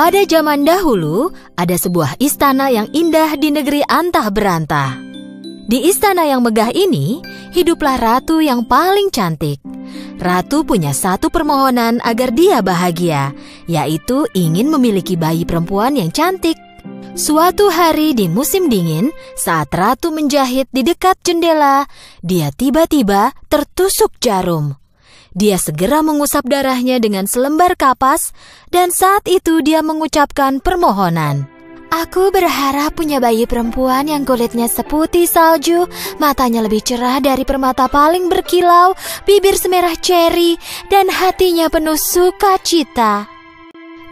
Pada zaman dahulu, ada sebuah istana yang indah di negeri antah berantah. Di istana yang megah ini, hiduplah ratu yang paling cantik. Ratu punya satu permohonan agar dia bahagia, yaitu ingin memiliki bayi perempuan yang cantik. Suatu hari di musim dingin, saat ratu menjahit di dekat jendela, dia tiba-tiba tertusuk jarum. Dia segera mengusap darahnya dengan selembar kapas, dan saat itu dia mengucapkan permohonan. Aku berharap punya bayi perempuan yang kulitnya seputih salju, matanya lebih cerah dari permata paling berkilau, bibir semerah ceri, dan hatinya penuh sukacita.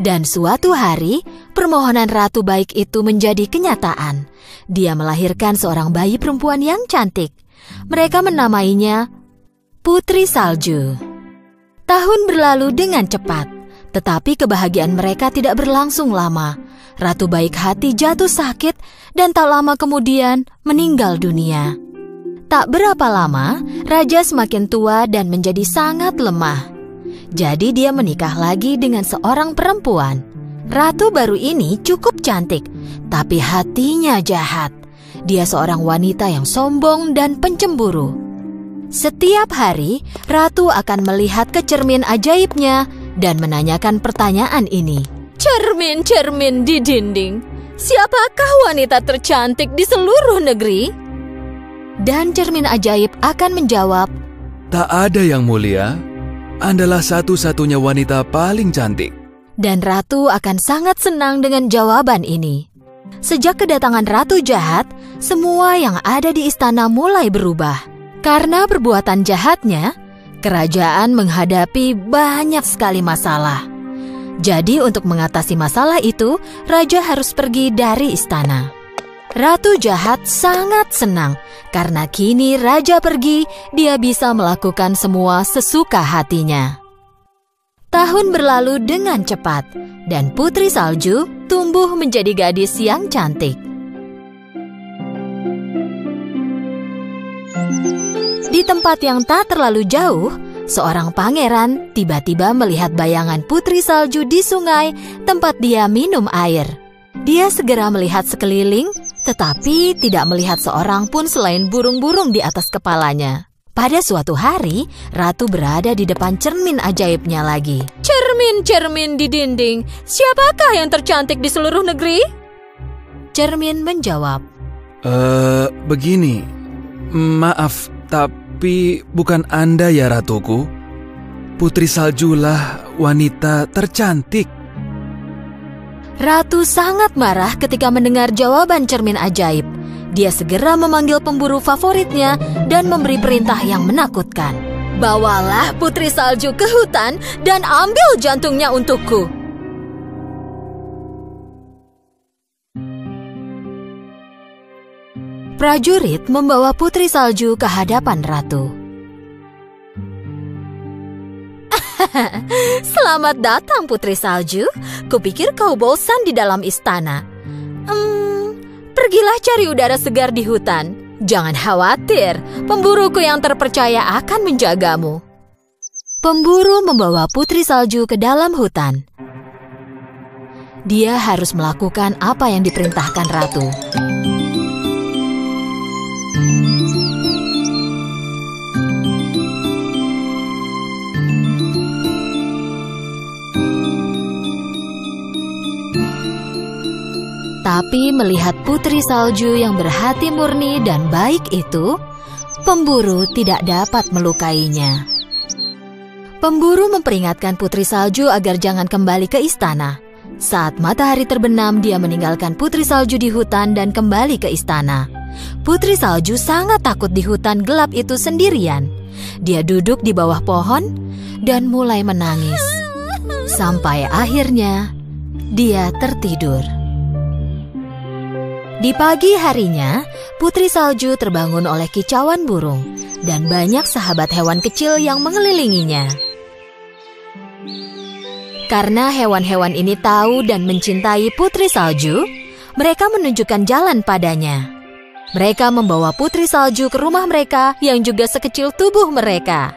Dan suatu hari, permohonan ratu baik itu menjadi kenyataan. Dia melahirkan seorang bayi perempuan yang cantik. Mereka menamainya Putri Salju. Tahun berlalu dengan cepat, tetapi kebahagiaan mereka tidak berlangsung lama. Ratu baik hati jatuh sakit dan tak lama kemudian meninggal dunia. Tak berapa lama, raja semakin tua dan menjadi sangat lemah. Jadi dia menikah lagi dengan seorang perempuan. Ratu baru ini cukup cantik, tapi hatinya jahat. Dia seorang wanita yang sombong dan pencemburu. Setiap hari, ratu akan melihat ke cermin ajaibnya dan menanyakan pertanyaan ini. Cermin-cermin di dinding, siapakah wanita tercantik di seluruh negeri? Dan cermin ajaib akan menjawab, tak ada yang mulia, Andalah satu-satunya wanita paling cantik. Dan ratu akan sangat senang dengan jawaban ini. Sejak kedatangan ratu jahat, semua yang ada di istana mulai berubah. Karena perbuatan jahatnya, kerajaan menghadapi banyak sekali masalah. Jadi untuk mengatasi masalah itu, raja harus pergi dari istana. Ratu jahat sangat senang karena kini raja pergi, dia bisa melakukan semua sesuka hatinya. Tahun berlalu dengan cepat dan Putri Salju tumbuh menjadi gadis yang cantik. Di tempat yang tak terlalu jauh, seorang pangeran tiba-tiba melihat bayangan Putri Salju di sungai tempat dia minum air. Dia segera melihat sekeliling, tetapi tidak melihat seorang pun selain burung-burung di atas kepalanya. Pada suatu hari, ratu berada di depan cermin ajaibnya lagi. Cermin-cermin di dinding, siapakah yang tercantik di seluruh negeri? Cermin menjawab, Begini, maaf, tapi bukan Anda ya ratuku. Putri Saljulah wanita tercantik. Ratu sangat marah ketika mendengar jawaban cermin ajaib. Dia segera memanggil pemburu favoritnya dan memberi perintah yang menakutkan. Bawalah Putri Salju ke hutan dan ambil jantungnya untukku. Prajurit membawa Putri Salju ke hadapan ratu. Selamat datang Putri Salju. Kupikir kau bosan di dalam istana. Pergilah cari udara segar di hutan. Jangan khawatir, pemburuku yang terpercaya akan menjagamu. Pemburu membawa Putri Salju ke dalam hutan. Dia harus melakukan apa yang diperintahkan ratu. Tapi melihat Putri Salju yang berhati murni dan baik itu, pemburu tidak dapat melukainya. Pemburu memperingatkan Putri Salju agar jangan kembali ke istana. Saat matahari terbenam, dia meninggalkan Putri Salju di hutan dan kembali ke istana. Putri Salju sangat takut di hutan gelap itu sendirian. Dia duduk di bawah pohon dan mulai menangis. Sampai akhirnya, dia tertidur. Di pagi harinya, Putri Salju terbangun oleh kicauan burung dan banyak sahabat hewan kecil yang mengelilinginya. Karena hewan-hewan ini tahu dan mencintai Putri Salju, mereka menunjukkan jalan padanya. Mereka membawa Putri Salju ke rumah mereka yang juga sekecil tubuh mereka.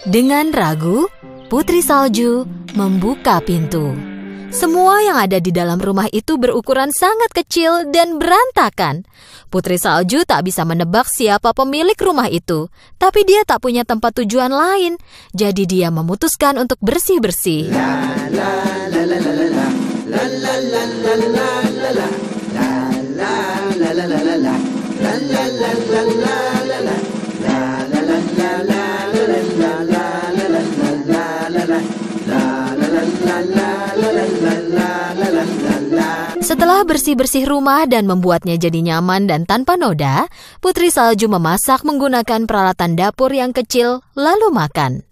Dengan ragu, Putri Salju membuka pintu. Semua yang ada di dalam rumah itu berukuran sangat kecil dan berantakan. Putri Salju tak bisa menebak siapa pemilik rumah itu, tapi dia tak punya tempat tujuan lain. Jadi dia memutuskan untuk bersih-bersih. Setelah bersih-bersih rumah dan membuatnya jadi nyaman dan tanpa noda, Putri Salju memasak menggunakan peralatan dapur yang kecil, lalu makan.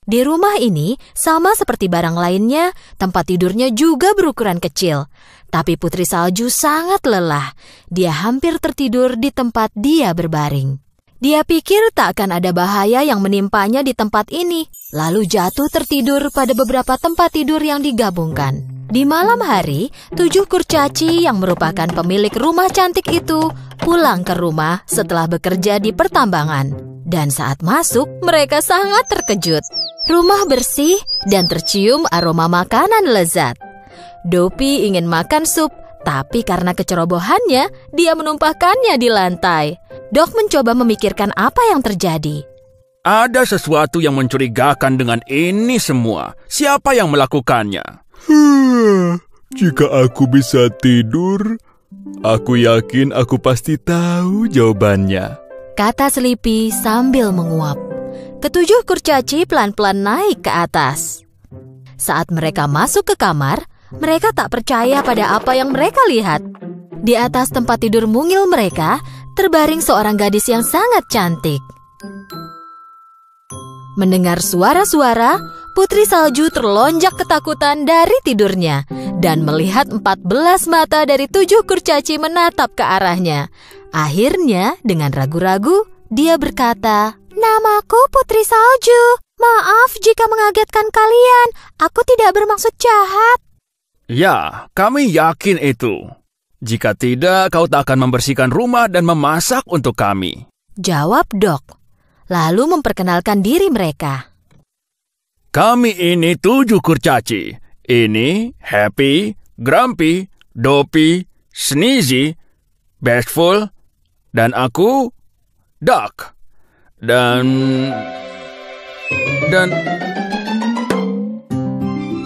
Di rumah ini, sama seperti barang lainnya, tempat tidurnya juga berukuran kecil. Tapi Putri Salju sangat lelah. Dia hampir tertidur di tempat dia berbaring. Dia pikir tak akan ada bahaya yang menimpanya di tempat ini, lalu jatuh tertidur pada beberapa tempat tidur yang digabungkan. Di malam hari, 7 kurcaci yang merupakan pemilik rumah cantik itu pulang ke rumah setelah bekerja di pertambangan. Dan saat masuk, mereka sangat terkejut. Rumah bersih dan tercium aroma makanan lezat. Dopi ingin makan sup, tapi karena kecerobohannya, dia menumpahkannya di lantai. Dog mencoba memikirkan apa yang terjadi. Ada sesuatu yang mencurigakan dengan ini semua. Siapa yang melakukannya? Jika aku bisa tidur, aku yakin aku pasti tahu jawabannya, kata Sleepy sambil menguap. Ketujuh kurcaci pelan-pelan naik ke atas. Saat mereka masuk ke kamar, mereka tak percaya pada apa yang mereka lihat. Di atas tempat tidur mungil mereka, terbaring seorang gadis yang sangat cantik. Mendengar suara-suara, Putri Salju terlonjak ketakutan dari tidurnya dan melihat 14 mata dari 7 kurcaci menatap ke arahnya. Akhirnya, dengan ragu-ragu, dia berkata, "Namaku Putri Salju. Maaf jika mengagetkan kalian. Aku tidak bermaksud jahat." Ya, kami yakin itu. Jika tidak, kau tak akan membersihkan rumah dan memasak untuk kami, jawab Dog, lalu memperkenalkan diri mereka. Kami ini 7 kurcaci. Ini Happy, Grumpy, Dopey, Sneezy, Bashful, dan aku, Duck. Dan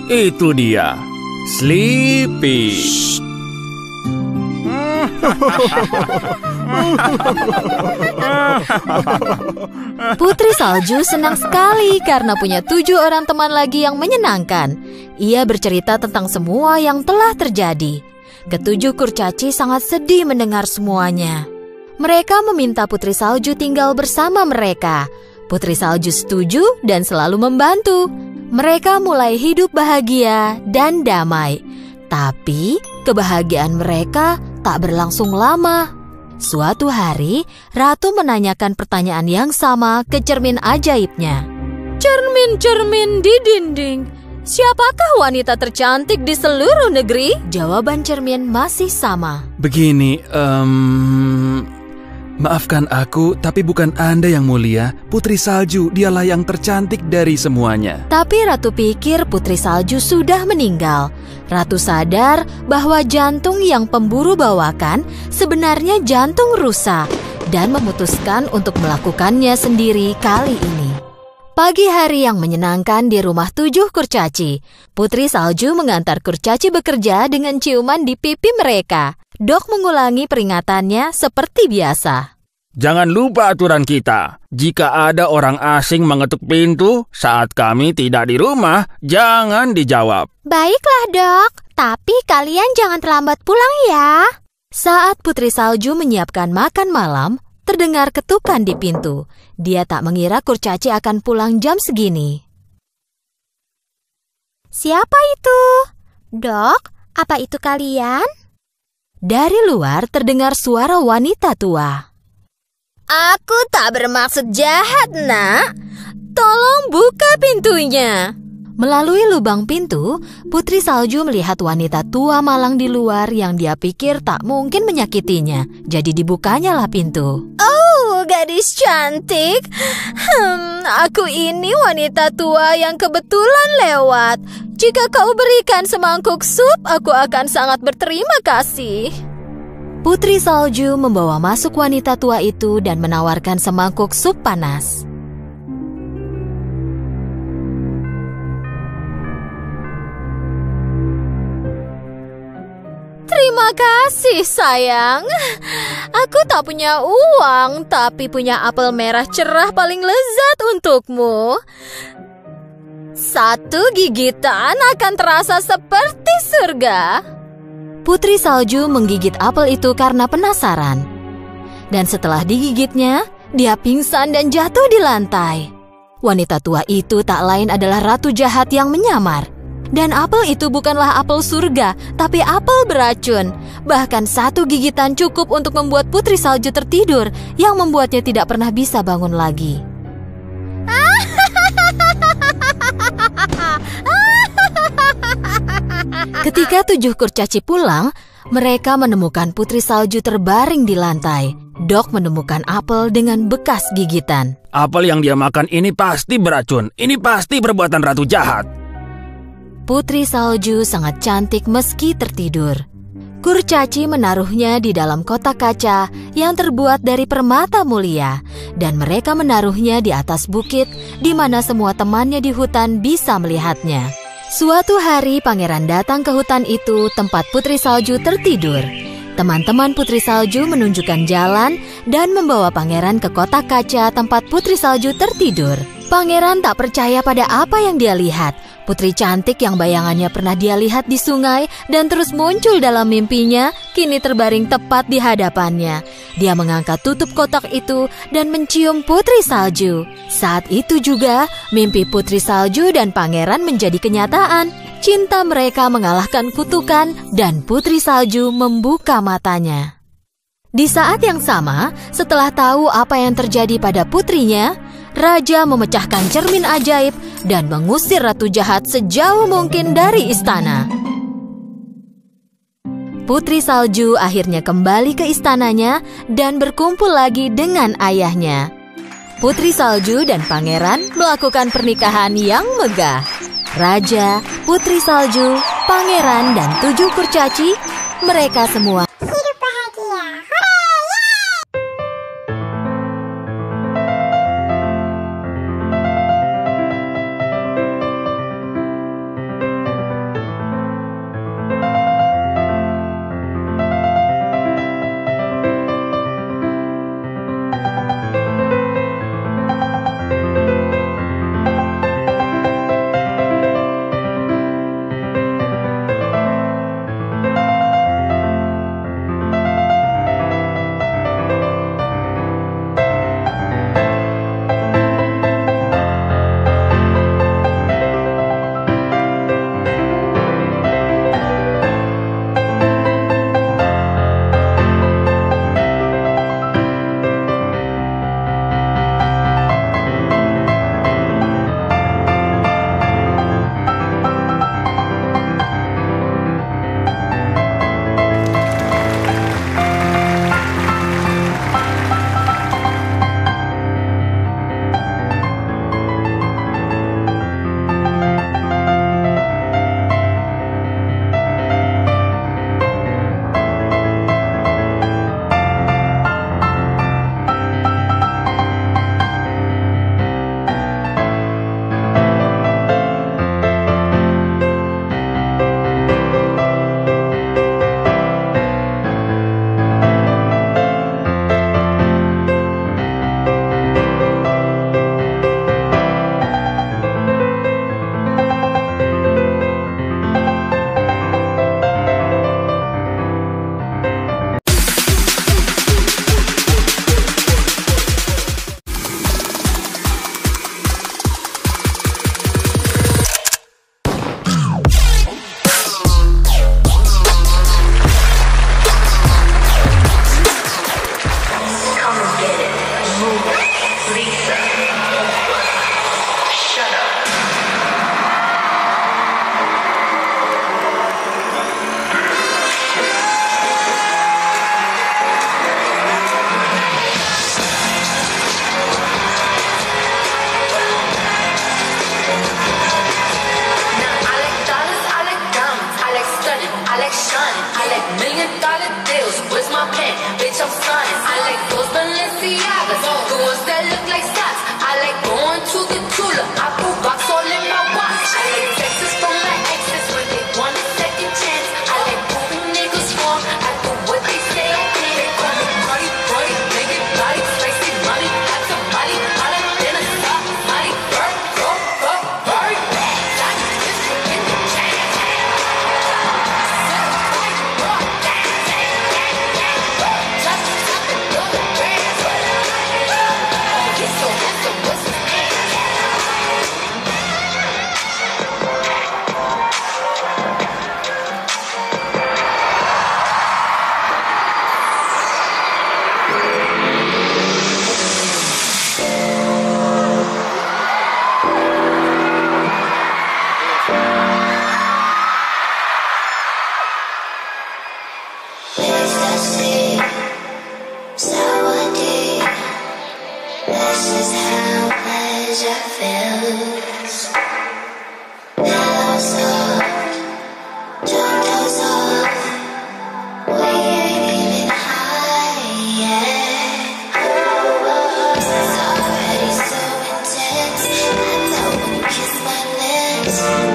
itu dia, Sleepy. Putri Salju senang sekali karena punya 7 orang teman lagi yang menyenangkan. Ia bercerita tentang semua yang telah terjadi. Ketujuh kurcaci sangat sedih mendengar semuanya. Mereka meminta Putri Salju tinggal bersama mereka. Putri Salju setuju dan selalu membantu. Mereka mulai hidup bahagia dan damai. Tapi kebahagiaan mereka tak berlangsung lama. Suatu hari, Ratu menanyakan pertanyaan yang sama ke cermin ajaibnya. "Cermin-cermin di dinding, siapakah wanita tercantik di seluruh negeri?" Jawaban cermin masih sama. Begini, maafkan aku, tapi bukan Anda yang mulia. Putri Salju, dialah yang tercantik dari semuanya. Tapi Ratu pikir Putri Salju sudah meninggal. Ratu sadar bahwa jantung yang pemburu bawakan sebenarnya jantung rusa dan memutuskan untuk melakukannya sendiri kali ini. Pagi hari yang menyenangkan di rumah 7 kurcaci. Putri Salju mengantar kurcaci bekerja dengan ciuman di pipi mereka. Dog mengulangi peringatannya seperti biasa. Jangan lupa aturan kita. Jika ada orang asing mengetuk pintu saat kami tidak di rumah, jangan dijawab. Baiklah, Dok. Tapi kalian jangan terlambat pulang ya. Saat Putri Salju menyiapkan makan malam, terdengar ketukan di pintu. Dia tak mengira kurcaci akan pulang jam segini. Siapa itu? Dok, apa itu kalian? Dari luar terdengar suara wanita tua. Aku tak bermaksud jahat, Nak. Tolong buka pintunya. Melalui lubang pintu, Putri Salju melihat wanita tua malang di luar yang dia pikir tak mungkin menyakitinya. Jadi dibukanyalah pintu. Oh, gadis cantik. Aku ini wanita tua yang kebetulan lewat. Jika kau berikan semangkuk sup, aku akan sangat berterima kasih. Putri Salju membawa masuk wanita tua itu dan menawarkan semangkuk sup panas. Terima kasih, sayang. Aku tak punya uang, tapi punya apel merah cerah paling lezat untukmu. 1 gigitan akan terasa seperti surga. Putri Salju menggigit apel itu karena penasaran. Dan setelah digigitnya, dia pingsan dan jatuh di lantai. Wanita tua itu tak lain adalah ratu jahat yang menyamar. Dan apel itu bukanlah apel surga, tapi apel beracun. Bahkan 1 gigitan cukup untuk membuat Putri Salju tertidur, yang membuatnya tidak pernah bisa bangun lagi. Ketika 7 kurcaci pulang, mereka menemukan Putri Salju terbaring di lantai. Dog menemukan apel dengan bekas gigitan. Apel yang dia makan ini pasti beracun. Ini pasti perbuatan ratu jahat. Putri Salju sangat cantik meski tertidur. Kurcaci menaruhnya di dalam kotak kaca yang terbuat dari permata mulia, dan mereka menaruhnya di atas bukit di mana semua temannya di hutan bisa melihatnya. Suatu hari pangeran datang ke hutan itu tempat Putri Salju tertidur. Teman-teman Putri Salju menunjukkan jalan dan membawa pangeran ke kotak kaca tempat Putri Salju tertidur. Pangeran tak percaya pada apa yang dia lihat. Putri cantik yang bayangannya pernah dia lihat di sungai dan terus muncul dalam mimpinya, kini terbaring tepat di hadapannya. Dia mengangkat tutup kotak itu dan mencium Putri Salju. Saat itu juga, mimpi Putri Salju dan pangeran menjadi kenyataan. Cinta mereka mengalahkan kutukan dan Putri Salju membuka matanya. Di saat yang sama, setelah tahu apa yang terjadi pada putrinya, Raja memecahkan cermin ajaib dan mengusir ratu jahat sejauh mungkin dari istana. Putri Salju akhirnya kembali ke istananya dan berkumpul lagi dengan ayahnya. Putri Salju dan pangeran melakukan pernikahan yang megah. Raja, Putri Salju, pangeran, dan 7 kurcaci, mereka semua hidup bahagia. Hore!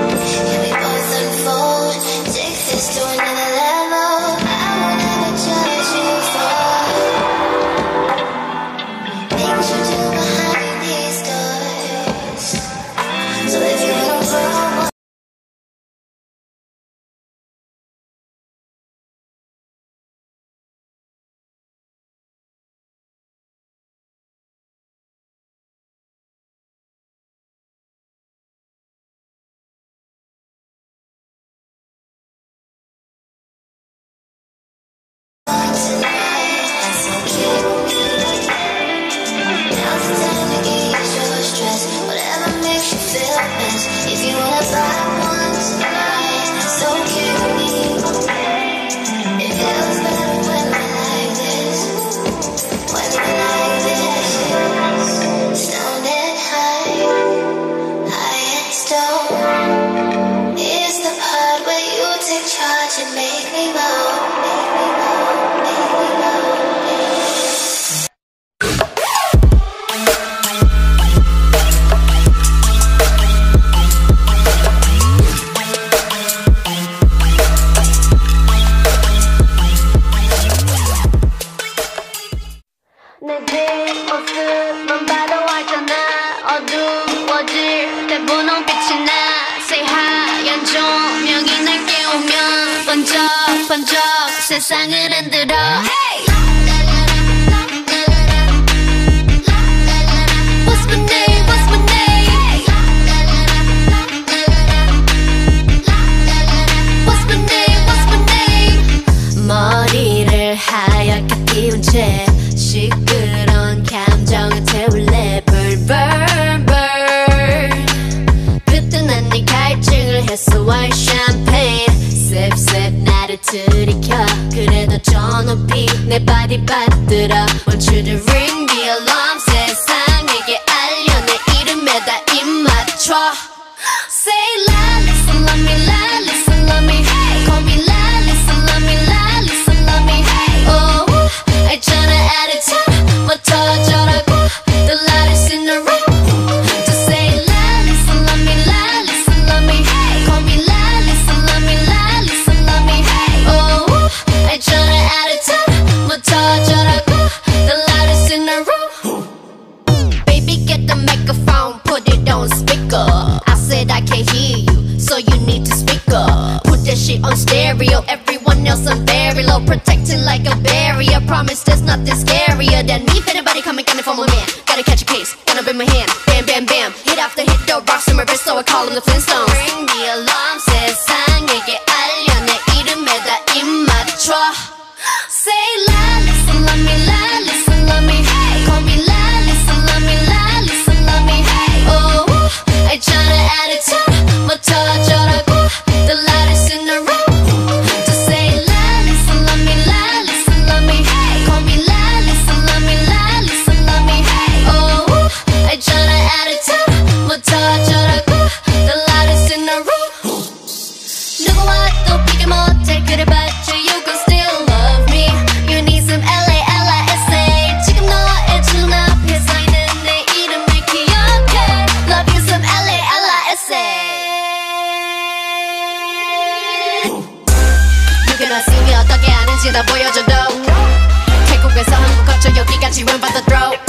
And we both unfold, take this to another level. I will never judge you for things you do behind these doors. So if you don't follow tonight, that's okay with me. Now's the time to ease your stress, whatever makes you feel best. If you wanna vibe once tonight, that's okay with me. It feels better when we're like this, when we're like this. Stoned and high, high and stoned. Is the part where you take charge and make me moan, make me moan, make me moan. 내 뒷모습만 봐도 알잖아. 어두워질 때 분홍빛이 나. 새하얀 조명이 날 깨우면 번쩍번쩍 세상을 흔들어. Hey! What's my name? What's my name? What's my name? What's my name? 머리를 하얗게 띄운 채 시끄러운 감정을 태울래. Burn burn burn. 그땐 네 갈증을 해소할 샴페인. Sip sip 나를 들이켜. 그래도 저 높이 내 바디 받들어. Want you to ring the alarm. 세상에게 알려 내 이름에다 입 맞춰. Say la, listen, love me, la, listen, love me. Call me la, listen, love me, la, listen, love me. Oh, 알잖아 attitude 뭐 터져라고. The loudest in the room. Just say la, listen, love me, la, listen, love me. Call me la, listen, love me, la, listen, love me. Oh, 알잖아 attitude 뭐 터져라고. The loudest in the room. Baby, get the microphone, put it on speaker. I said I can't hear you, so you need to speak up. Put that shit on stereo, everyone else I'm very low. Protected like a barrier, promise there's nothing scarier than me. If anybody come and get it from a man, gotta catch a case, gonna bring my hand. Bam, bam, bam, hit after hit, the rocks in my wrist, so I call them the Flintstones. Ring the alarm, 세상에게 알려 내 이름에다 입 맞춰. Say la, listen, love me, la, listen, love me. Call me la, listen, love me, la, listen, love me. Oh, 알잖아 attitude 뭐 터져라고. The loudest in the room. Just say la, listen, love me, la, listen, love me. Call me la, listen, love me, la, listen, love me. Oh, 알잖아 attitude 뭐 터져라고. The loudest in the room. 누구와 또 비교 못해 그래봤자 you can still love me. You need some LA, LISA. 지금 너의 눈앞에 서있는 내 이름을 기억해. Love you some LA, LISA. 누구나 쓰면 어떻게 하는지 다 보여줘도 태국에서 한국 거쳐 여기까지 run by the throat.